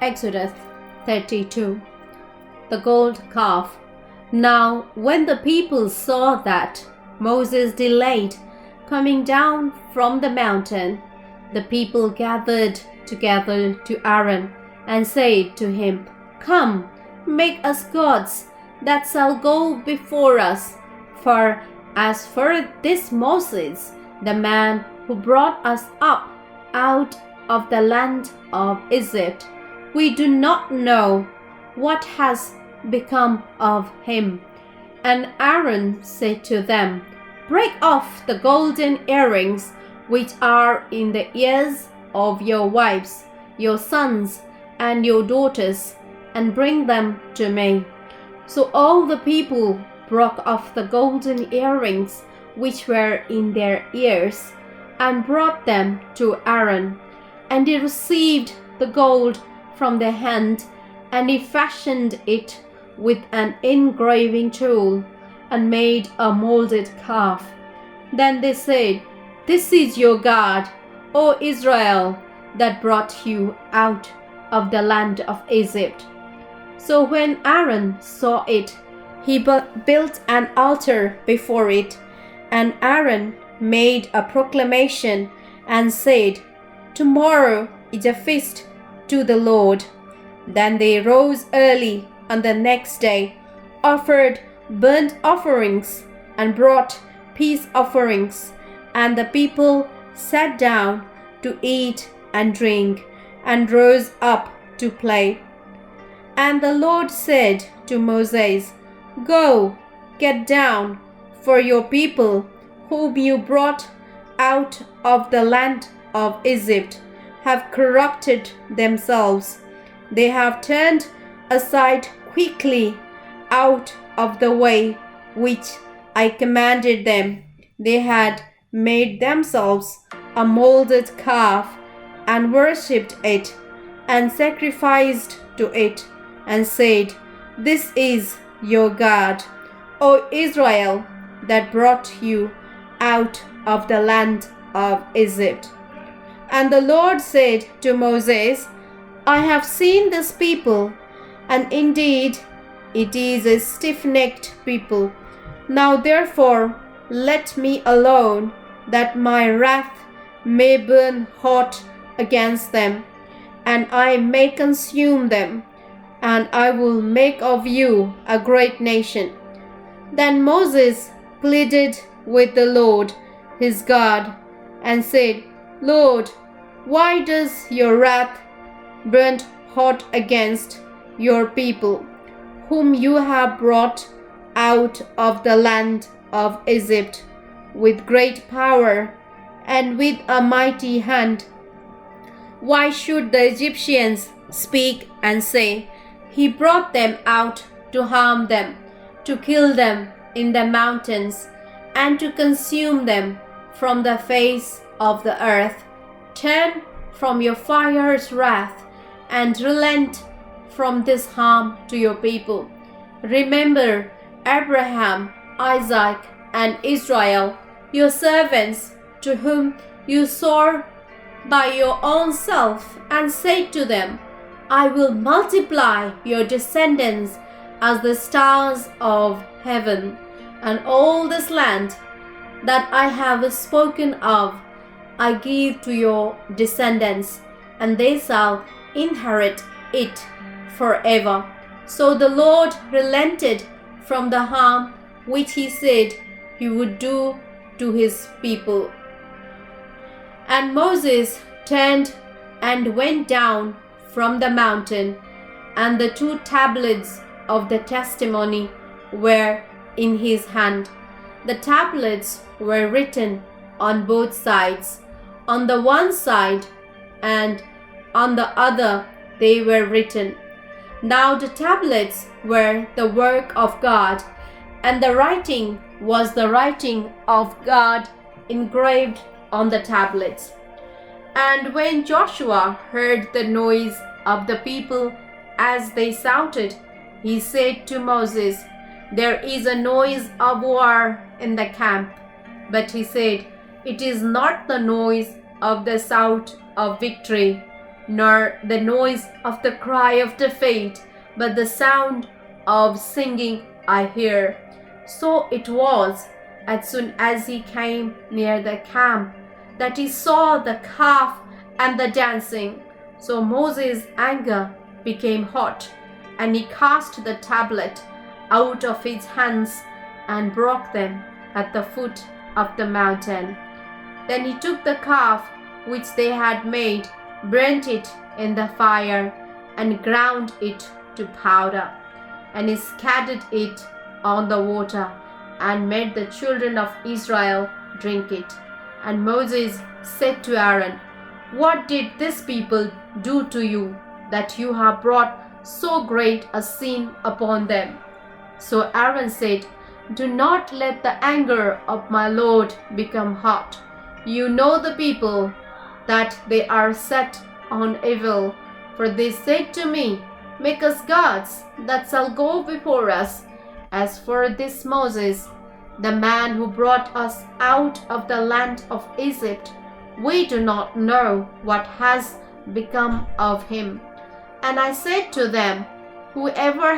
Exodus 32. The gold calf. Now when the people saw that Moses delayed coming down from the mountain, the people gathered together to Aaron and said to him, Come, make us gods that shall go before us. For as for this Moses, the man who brought us up out of the land of Egypt, we do not know what has become of him. And Aaron said to them, Break off the golden earrings which are in the ears of your wives, your sons, and your daughters, and bring them to me. So all the people broke off the golden earrings which were in their ears, and brought them to Aaron. And he received the gold from their hand, and he fashioned it with an engraving tool, and made a molded calf. Then they said, This is your God, O Israel, that brought you out of the land of Egypt. So when Aaron saw it, he built an altar before it, and Aaron made a proclamation and said, Tomorrow is a feast to the Lord. Then they rose early on the next day, offered burnt offerings, and brought peace offerings, and the people sat down to eat and drink, and rose up to play. And the Lord said to Moses, Go, get down, for your people, whom you brought out of the land of Egypt, have corrupted themselves. They have turned aside quickly out of the way which I commanded them. They had made themselves a molded calf, and worshipped it, and sacrificed to it, and said, This is your God, O Israel, that brought you out of the land of Egypt. And the Lord said to Moses, I have seen this people, and indeed it is a stiff-necked people. Now therefore let me alone, that my wrath may burn hot against them, and I may consume them, and I will make of you a great nation. Then Moses pleaded with the Lord his God, and said, Lord, why does your wrath burn hot against your people, whom you have brought out of the land of Egypt with great power and with a mighty hand? Why should the Egyptians speak and say, He brought them out to harm them, to kill them in the mountains, and to consume them from the face of the earth? Turn from your fire's wrath, and relent from this harm to your people. Remember Abraham, Isaac, and Israel, your servants, to whom you swore by your own self, and said to them, I will multiply your descendants as the stars of heaven, and all this land that I have spoken of I give to your descendants, and they shall inherit it forever. So the Lord relented from the harm which he said he would do to his people. And Moses turned and went down from the mountain, and the 2 tablets of the testimony were in his hand. The tablets were written on both sides. On the one side and on the other they were written. Now the tablets were the work of God, and the writing was the writing of God engraved on the tablets. And when Joshua heard the noise of the people as they shouted, he said to Moses, There is a noise of war in the camp. But he said, It is not the noise of the shout of victory, nor the noise of the cry of defeat, but the sound of singing I hear. So it was, as soon as he came near the camp, that he saw the calf and the dancing. So Moses' anger became hot, and he cast the tablet out of his hands and broke them at the foot of the mountain. Then he took the calf which they had made, burnt it in the fire, and ground it to powder. And he scattered it on the water, and made the children of Israel drink it. And Moses said to Aaron, What did this people do to you, that you have brought so great a sin upon them? So Aaron said, Do not let the anger of my Lord become hot. You know the people, that they are set on evil. For they said to me, Make us gods that shall go before us. As for this Moses, the man who brought us out of the land of Egypt, we do not know what has become of him. And I said to them, Whoever